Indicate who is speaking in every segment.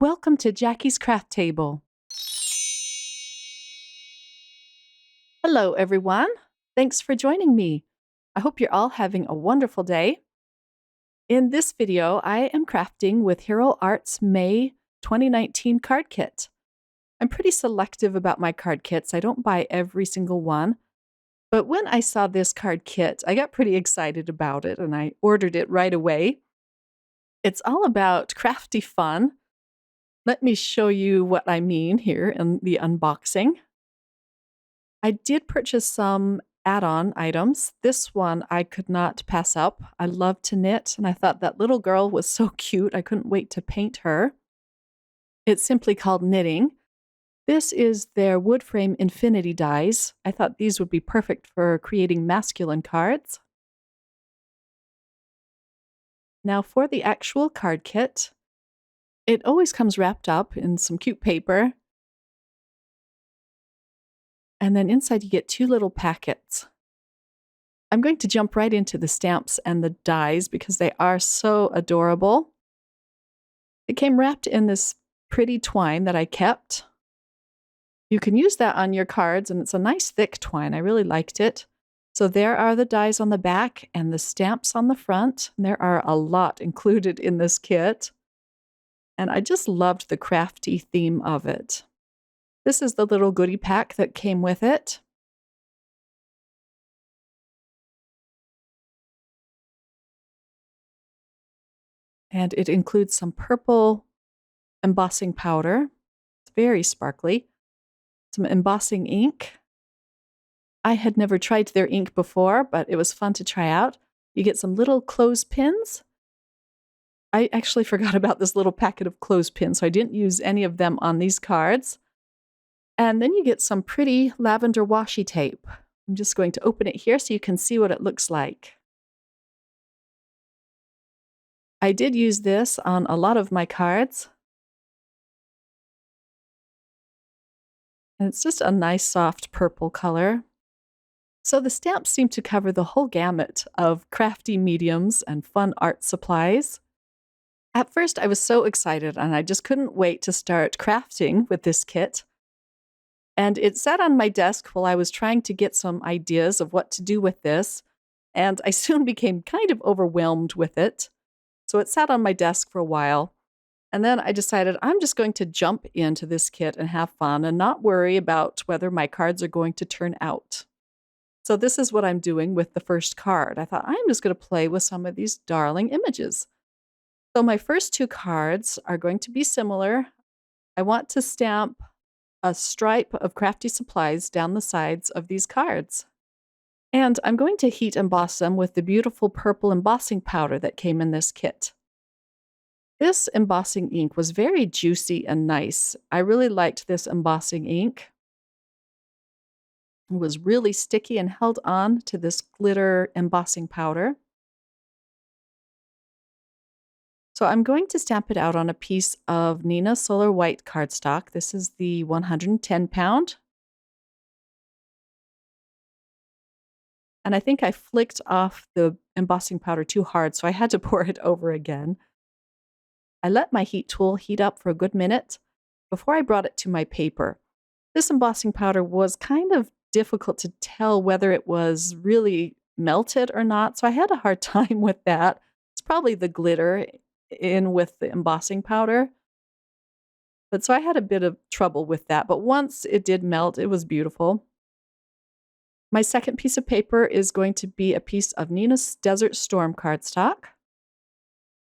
Speaker 1: Welcome to Jackie's Craft Table. Hello, everyone. Thanks for joining me. I hope you're all having a wonderful day. In this video, I am crafting with Hero Art's May 2019 card kit. I'm pretty selective about my card kits. I don't buy every single one. But when I saw this card kit, I got pretty excited about it and I ordered it right away. It's all about crafty fun. Let me show you what I mean here in the unboxing. I did purchase some add-on items. This one I could not pass up. I love to knit, and I thought that little girl was so cute. I couldn't wait to paint her. It's simply called knitting. This is their wood frame infinity dies. I thought these would be perfect for creating masculine cards. Now for the actual card kit, it always comes wrapped up in some cute paper. And then inside you get two little packets. I'm going to jump right into the stamps and the dies because they are so adorable. It came wrapped in this pretty twine that I kept. You can use that on your cards, and it's a nice thick twine. I really liked it. So there are the dies on the back and the stamps on the front. And there are a lot included in this kit. And I just loved the crafty theme of it. This is the little goodie pack that came with it. And it includes some purple embossing powder. It's very sparkly. Some embossing ink. I had never tried their ink before, but it was fun to try out. You get some little clothespins. I actually forgot about this little packet of clothespins, so I didn't use any of them on these cards. And then you get some pretty lavender washi tape. I'm just going to open it here so you can see what it looks like. I did use this on a lot of my cards. And it's just a nice soft purple color. So the stamps seem to cover the whole gamut of crafty mediums and fun art supplies. At first I was so excited and I just couldn't wait to start crafting with this kit. And it sat on my desk while I was trying to get some ideas of what to do with this. And I soon became kind of overwhelmed with it. So it sat on my desk for a while. And then I decided I'm just going to jump into this kit and have fun and not worry about whether my cards are going to turn out. So this is what I'm doing with the first card. I thought I'm just going to play with some of these darling images. So my first two cards are going to be similar. I want to stamp a stripe of crafty supplies down the sides of these cards. And I'm going to heat emboss them with the beautiful purple embossing powder that came in this kit. This embossing ink was very juicy and nice. I really liked this embossing ink. It was really sticky and held on to this glitter embossing powder. So I'm going to stamp it out on a piece of Nina Solar White cardstock. This is the 110 pound. And I think I flicked off the embossing powder too hard, so I had to pour it over again. I let my heat tool heat up for a good minute before I brought it to my paper. This embossing powder was kind of difficult to tell whether it was really melted or not, so I had a hard time with that. It's probably the glitter in with the embossing powder. But so I had a bit of trouble with that, but once it did melt, it was beautiful. My second piece of paper is going to be a piece of Nina's Desert Storm cardstock.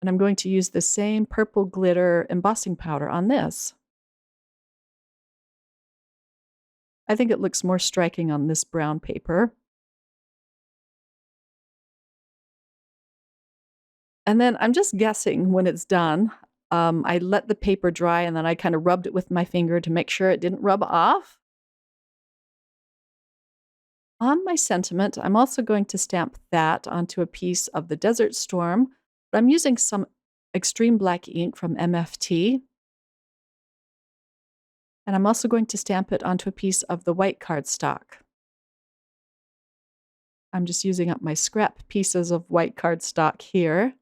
Speaker 1: And I'm going to use the same purple glitter embossing powder on this. I think it looks more striking on this brown paper. And then I'm just guessing when it's done. I let the paper dry and then I kind of rubbed it with my finger to make sure it didn't rub off. On my sentiment, I'm also going to stamp that onto a piece of the Desert Storm. But I'm using some extreme black ink from MFT. And I'm also going to stamp it onto a piece of the white cardstock. I'm just using up my scrap pieces of white cardstock here.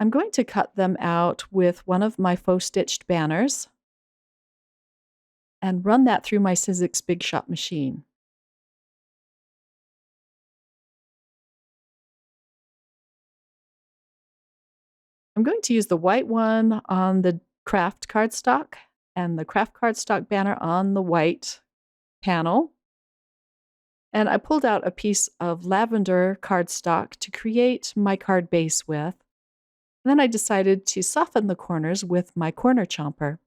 Speaker 1: I'm going to cut them out with one of my faux stitched banners and run that through my Sizzix Big Shot machine. I'm going to use the white one on the craft cardstock and the craft cardstock banner on the white panel. And I pulled out a piece of lavender cardstock to create my card base with. And then I decided to soften the corners with my corner chomper.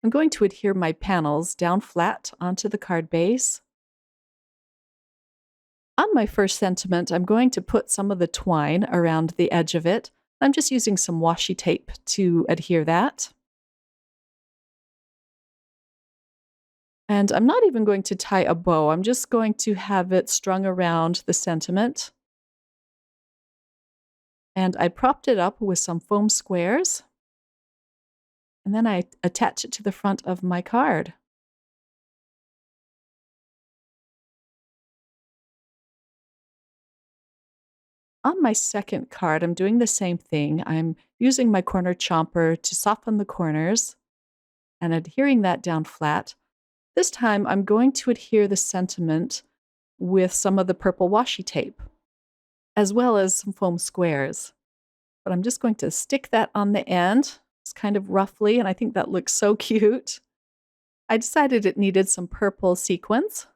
Speaker 1: I'm going to adhere my panels down flat onto the card base. On my first sentiment, I'm going to put some of the twine around the edge of it. I'm just using some washi tape to adhere that. And I'm not even going to tie a bow. I'm just going to have it strung around the sentiment. And I propped it up with some foam squares. And then I attach it to the front of my card. On my second card, I'm doing the same thing. I'm using my corner chomper to soften the corners and adhering that down flat. This time, I'm going to adhere the sentiment with some of the purple washi tape, as well as some foam squares. But I'm just going to stick that on the end. It's kind of roughly, and I think that looks so cute. I decided it needed some purple sequins.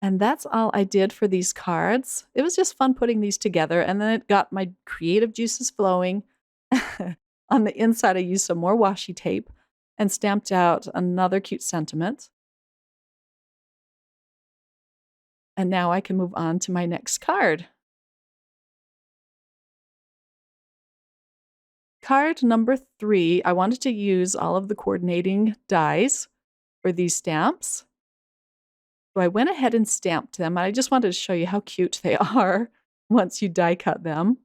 Speaker 1: And that's all I did for these cards. It was just fun putting these together, and then it got my creative juices flowing. On the inside, I used some more washi tape and stamped out another cute sentiment. And now I can move on to my next card. Card number 3, I wanted to use all of the coordinating dies for these stamps. So I went ahead and stamped them. I just wanted to show you how cute they are once you die cut them.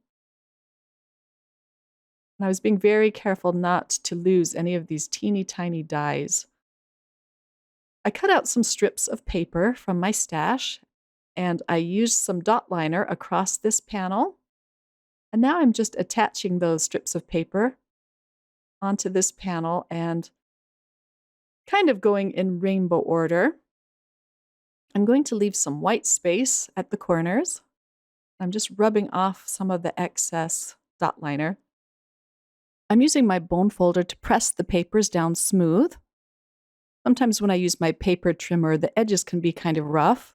Speaker 1: And I was being very careful not to lose any of these teeny tiny dies. I cut out some strips of paper from my stash, and I used some dot liner across this panel. And now I'm just attaching those strips of paper onto this panel and kind of going in rainbow order. I'm going to leave some white space at the corners. I'm just rubbing off some of the excess dot liner. I'm using my bone folder to press the papers down smooth. Sometimes when I use my paper trimmer, the edges can be kind of rough.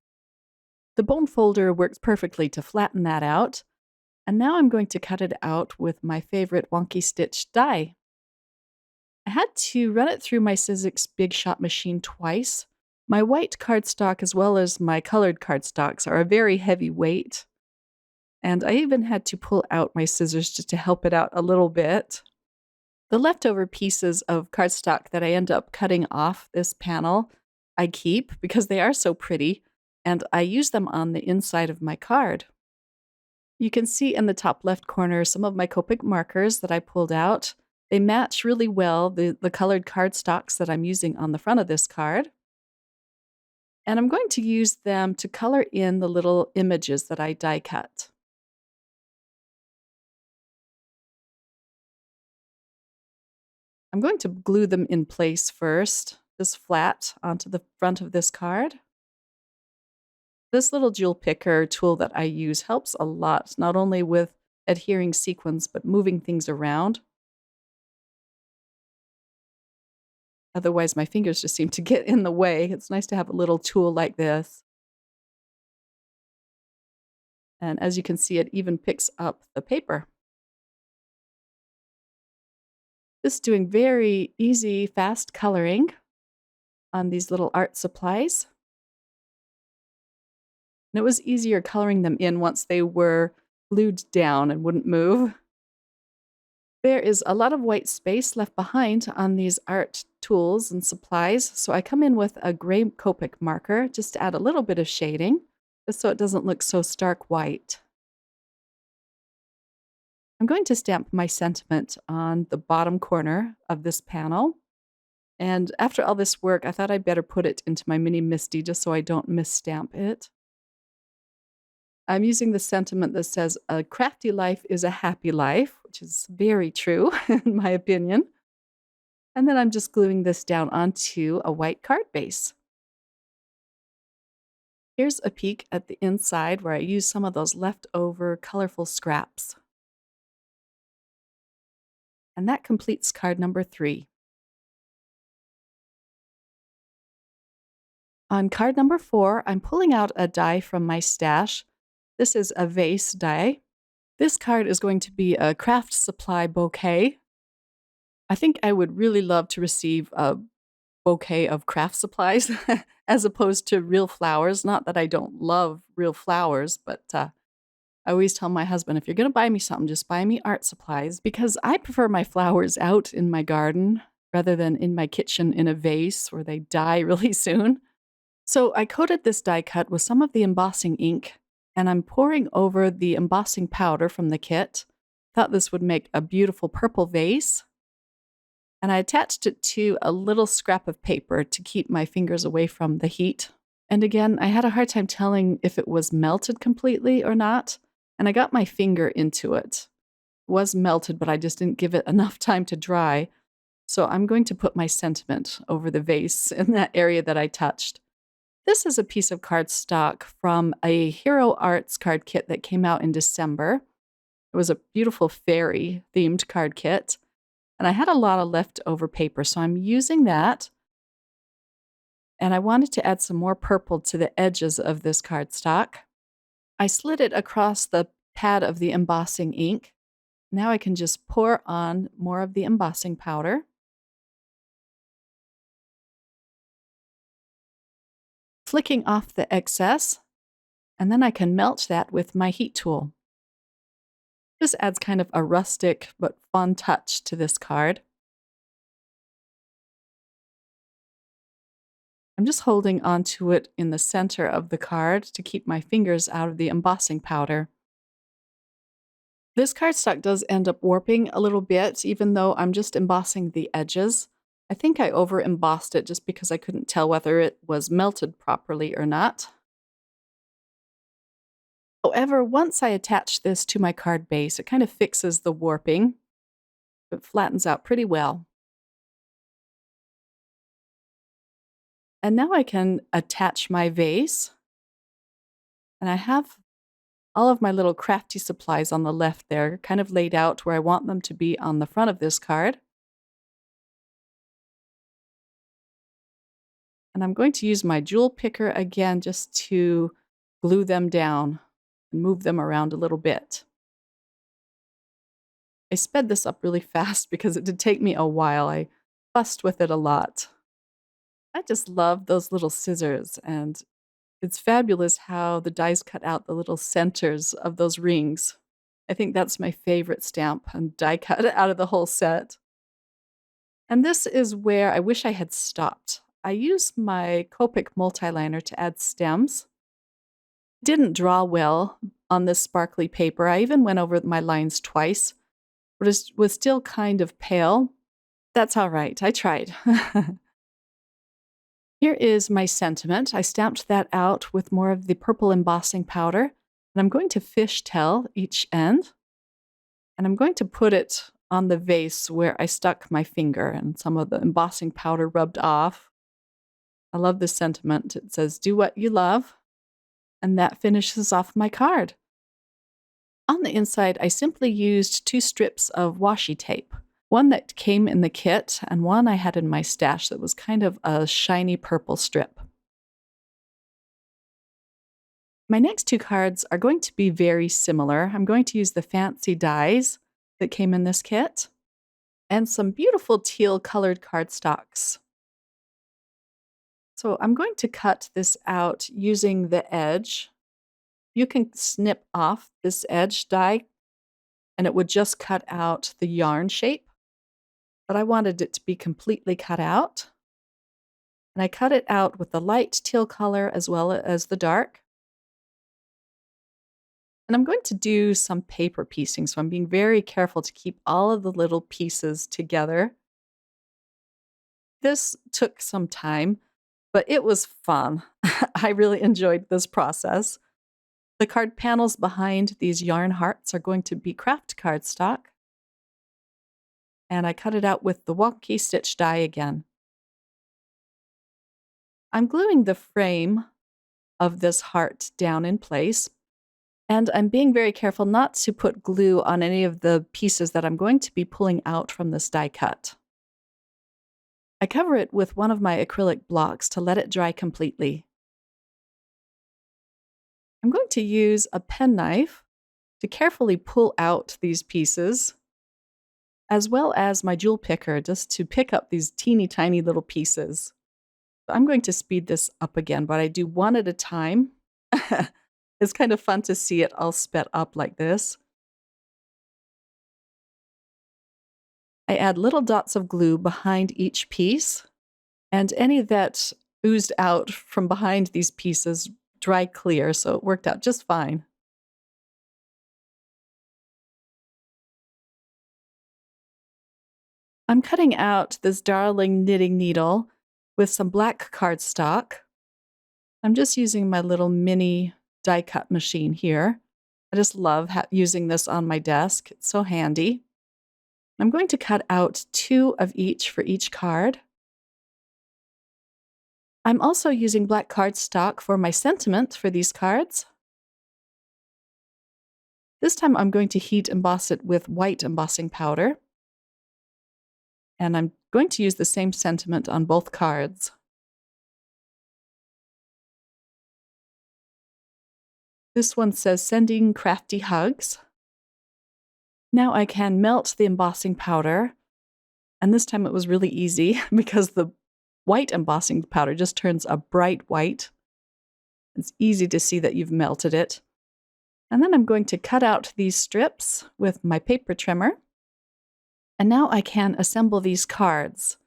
Speaker 1: The bone folder works perfectly to flatten that out. And now I'm going to cut it out with my favorite wonky stitch die. I had to run it through my Sizzix Big Shot machine twice. My white cardstock as well as my colored cardstocks are a very heavy weight. And I even had to pull out my scissors just to help it out a little bit. The leftover pieces of cardstock that I end up cutting off this panel, I keep because they are so pretty, and I use them on the inside of my card. You can see in the top left corner some of my Copic markers that I pulled out. They match really well the colored cardstocks that I'm using on the front of this card. And I'm going to use them to color in the little images that I die cut. I'm going to glue them in place first, just flat onto the front of this card. This little jewel picker tool that I use helps a lot, not only with adhering sequins, but moving things around. Otherwise, my fingers just seem to get in the way. It's nice to have a little tool like this. And as you can see, it even picks up the paper. Just doing very easy, fast coloring on these little art supplies. And it was easier coloring them in once they were glued down and wouldn't move. There is a lot of white space left behind on these art tools and supplies, so I come in with a gray Copic marker just to add a little bit of shading, just so it doesn't look so stark white. I'm going to stamp my sentiment on the bottom corner of this panel. And after all this work, I thought I'd better put it into my mini MISTI just so I don't misstamp it. I'm using the sentiment that says, "A crafty life is a happy life," which is very true in my opinion. And then I'm just gluing this down onto a white card base. Here's a peek at the inside where I use some of those leftover colorful scraps. And that completes card number 3. On card number 4, I'm pulling out a die from my stash. This is a vase die. This card is going to be a craft supply bouquet. I think I would really love to receive a bouquet of craft supplies as opposed to real flowers. Not that I don't love real flowers, but I always tell my husband, if you're going to buy me something, just buy me art supplies because I prefer my flowers out in my garden rather than in my kitchen in a vase where they die really soon. So I coated this die cut with some of the embossing ink and I'm pouring over the embossing powder from the kit. Thought this would make a beautiful purple vase. And I attached it to a little scrap of paper to keep my fingers away from the heat. And again, I had a hard time telling if it was melted completely or not. And I got my finger into it. It was melted, but I just didn't give it enough time to dry. So I'm going to put my sentiment over the vase in that area that I touched. This is a piece of cardstock from a Hero Arts card kit that came out in December. It was a beautiful fairy themed card kit. And I had a lot of leftover paper, so I'm using that. And I wanted to add some more purple to the edges of this cardstock. I slid it across the pad of the embossing ink. Now I can just pour on more of the embossing powder. Flicking off the excess, and then I can melt that with my heat tool. This adds kind of a rustic but fun touch to this card. I'm just holding onto it in the center of the card to keep my fingers out of the embossing powder. This cardstock does end up warping a little bit, even though I'm just embossing the edges. I think I over embossed it just because I couldn't tell whether it was melted properly or not. However, once I attach this to my card base, it kind of fixes the warping. It flattens out pretty well. And now I can attach my vase. And I have all of my little crafty supplies on the left there, kind of laid out where I want them to be on the front of this card. And I'm going to use my jewel picker again just to glue them down and move them around a little bit. I sped this up really fast because it did take me a while. I fussed with it a lot. I just love those little scissors, and it's fabulous how the dies cut out the little centers of those rings. I think that's my favorite stamp and die cut out of the whole set. And this is where I wish I had stopped. I used my Copic multiliner to add stems. Didn't draw well on this sparkly paper. I even went over my lines twice, but it was still kind of pale. That's all right. I tried. Here is my sentiment. I stamped that out with more of the purple embossing powder, and I'm going to fishtail each end, and I'm going to put it on the vase where I stuck my finger and some of the embossing powder rubbed off. I love this sentiment. It says, "Do what you love," and that finishes off my card. On the inside, I simply used 2 strips of washi tape. One that came in the kit, and one I had in my stash that was kind of a shiny purple strip. My next 2 cards are going to be very similar. I'm going to use the fancy dies that came in this kit, and some beautiful teal colored cardstocks. So I'm going to cut this out using the edge. You can snip off this edge die, and it would just cut out the yarn shape. But I wanted it to be completely cut out. And I cut it out with the light teal color as well as the dark. And I'm going to do some paper piecing, so I'm being very careful to keep all of the little pieces together. This took some time, but it was fun. I really enjoyed this process. The card panels behind these yarn hearts are going to be craft cardstock, and I cut it out with the wonky stitch die again. I'm gluing the frame of this heart down in place, and I'm being very careful not to put glue on any of the pieces that I'm going to be pulling out from this die cut. I cover it with one of my acrylic blocks to let it dry completely. I'm going to use a penknife to carefully pull out these pieces, as well as my jewel picker just to pick up these teeny tiny little pieces. I'm going to speed this up again, but I do one at a time. It's kind of fun to see it all sped up like this. I add little dots of glue behind each piece, and any that oozed out from behind these pieces dry clear, so it worked out just fine. I'm cutting out this darling knitting needle with some black cardstock. I'm just using my little mini die cut machine here. I just love using this on my desk. It's so handy. I'm going to cut out 2 of each for each card. I'm also using black cardstock for my sentiment for these cards. This time I'm going to heat emboss it with white embossing powder. And I'm going to use the same sentiment on both cards. This one says, "Sending crafty hugs." Now I can melt the embossing powder, and this time it was really easy because the white embossing powder just turns a bright white. It's easy to see that you've melted it. And then I'm going to cut out these strips with my paper trimmer. And now I can assemble these cards.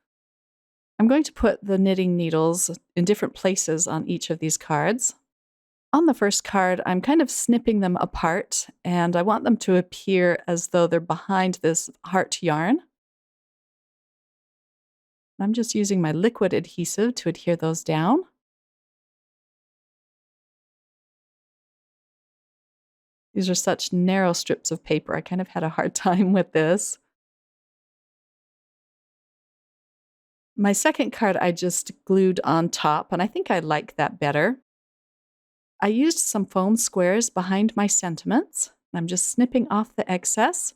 Speaker 1: I'm going to put the knitting needles in different places on each of these cards. On the first card, I'm kind of snipping them apart, and I want them to appear as though they're behind this heart yarn. I'm just using my liquid adhesive to adhere those down. These are such narrow strips of paper. I kind of had a hard time with this. My second card I just glued on top, and I think I like that better. I used some foam squares behind my sentiments. I'm just snipping off the excess.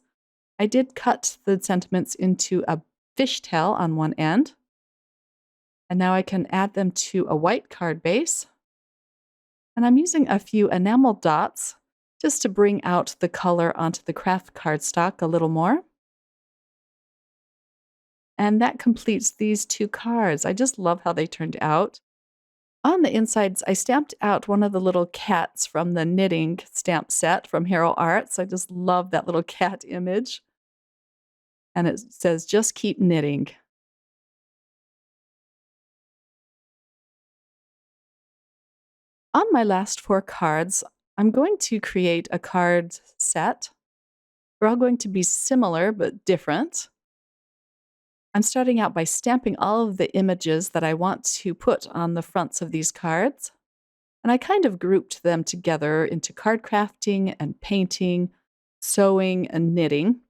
Speaker 1: I did cut the sentiments into a fishtail on one end. And now I can add them to a white card base. And I'm using a few enamel dots just to bring out the color onto the craft cardstock a little more. And that completes these 2 cards. I just love how they turned out. On the insides, I stamped out one of the little cats from the knitting stamp set from Hero Arts. I just love that little cat image. And it says, "Just keep knitting." On my last 4 cards, I'm going to create a card set. They're all going to be similar but different. I'm starting out by stamping all of the images that I want to put on the fronts of these cards. And I kind of grouped them together into card crafting and painting, sewing, and knitting.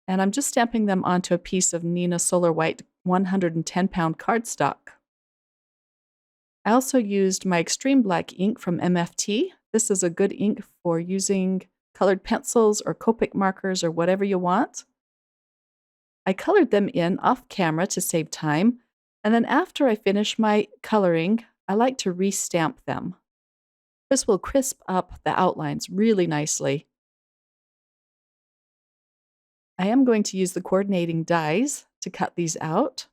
Speaker 1: And I'm just stamping them onto a piece of Nina Solar White 110-pound cardstock. I also used my Extreme Black ink from MFT. This is a good ink for using colored pencils or Copic markers or whatever you want. I colored them in off camera to save time, and then after I finish my coloring, I like to restamp them. This will crisp up the outlines really nicely. I am going to use the coordinating dies to cut these out.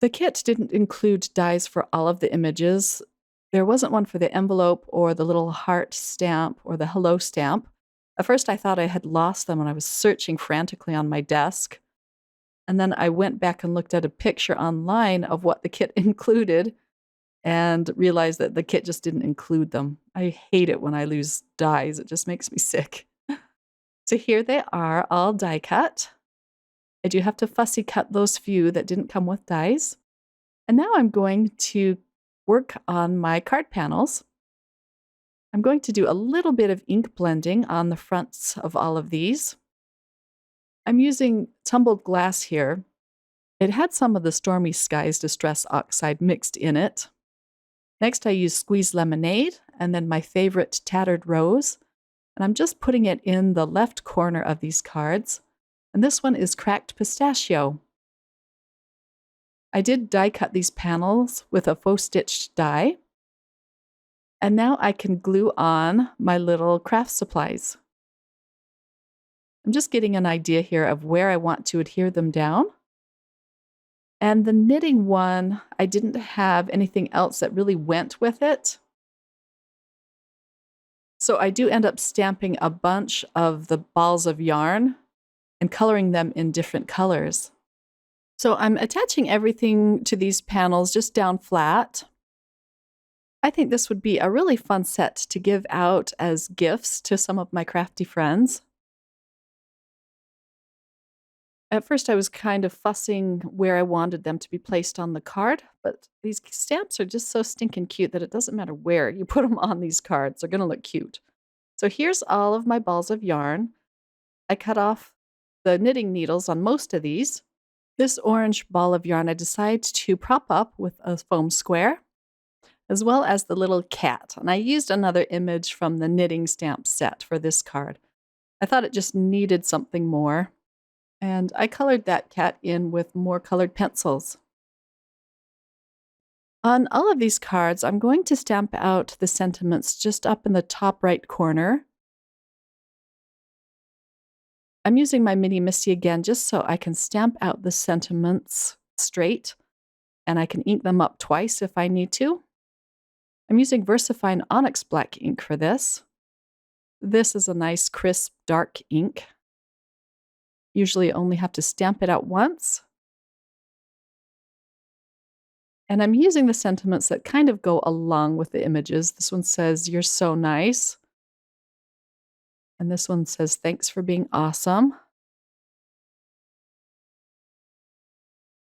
Speaker 1: The kit didn't include dies for all of the images. There wasn't one for the envelope or the little heart stamp or the hello stamp. At first I thought I had lost them when I was searching frantically on my desk. And then I went back and looked at a picture online of what the kit included and realized that the kit just didn't include them. I hate it when I lose dies. It just makes me sick. So here they are, all die cut. I do have to fussy cut those few that didn't come with dies. And now I'm going to work on my card panels. I'm going to do a little bit of ink blending on the fronts of all of these. I'm using tumbled glass here. It had some of the Stormy Skies Distress Oxide mixed in it. Next, I use squeezed lemonade and then my favorite tattered rose. And I'm just putting it in the left corner of these cards. And this one is cracked pistachio. I did die cut these panels with a faux stitched die. And now I can glue on my little craft supplies. I'm just getting an idea here of where I want to adhere them down. And the knitting one, I didn't have anything else that really went with it. So I do end up stamping a bunch of the balls of yarn and coloring them in different colors. So I'm attaching everything to these panels just down flat. I think this would be a really fun set to give out as gifts to some of my crafty friends. At first I was kind of fussing where I wanted them to be placed on the card, but these stamps are just so stinking cute that it doesn't matter where you put them on these cards. They're going to look cute. So here's all of my balls of yarn. I cut off the knitting needles on most of these. This orange ball of yarn I decided to prop up with a foam square, as well as the little cat. And I used another image from the knitting stamp set for this card. I thought it just needed something more. And I colored that cat in with more colored pencils. On all of these cards, I'm going to stamp out the sentiments just up in the top right corner. I'm using my Mini Misty again just so I can stamp out the sentiments straight, and I can ink them up twice if I need to. I'm using VersaFine Onyx Black ink for this. This is a nice, crisp, dark ink. Usually only have to stamp it out once. And I'm using the sentiments that kind of go along with the images. This one says, "You're so nice." And this one says, "Thanks for being awesome."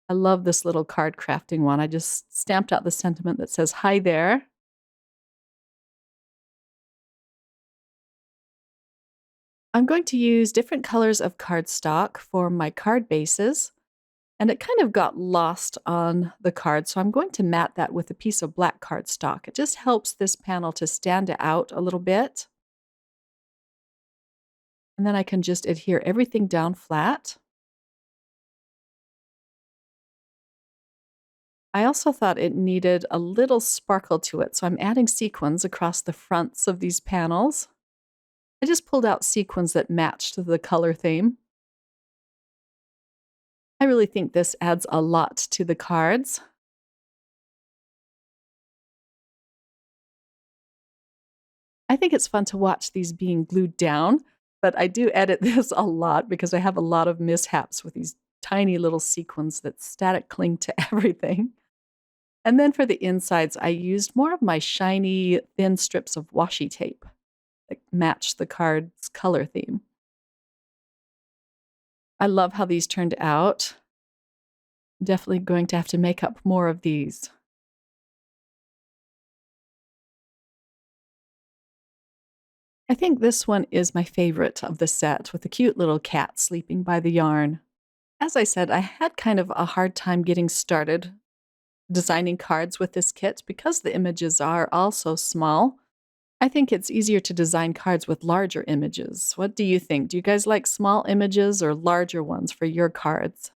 Speaker 1: I love this little card crafting one. I just stamped out the sentiment that says, "Hi there." I'm going to use different colors of cardstock for my card bases, and it kind of got lost on the card, so I'm going to mat that with a piece of black cardstock. It just helps this panel to stand out a little bit. And then I can just adhere everything down flat. I also thought it needed a little sparkle to it, so I'm adding sequins across the fronts of these panels. I just pulled out sequins that matched the color theme. I really think this adds a lot to the cards. I think it's fun to watch these being glued down, but I do edit this a lot because I have a lot of mishaps with these tiny little sequins that static cling to everything. And then for the insides, I used more of my shiny, thin strips of washi tape that match the card's color theme. I love how these turned out. Definitely going to have to make up more of these. I think this one is my favorite of the set, with the cute little cat sleeping by the yarn. As I said, I had kind of a hard time getting started designing cards with this kit because the images are all so small. I think it's easier to design cards with larger images. What do you think? Do you guys like small images or larger ones for your cards?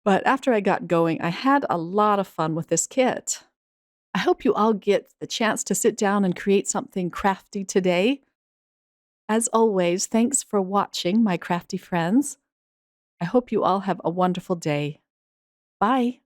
Speaker 1: But after I got going, I had a lot of fun with this kit. I hope you all get the chance to sit down and create something crafty today. As always, thanks for watching, my crafty friends. I hope you all have a wonderful day. Bye.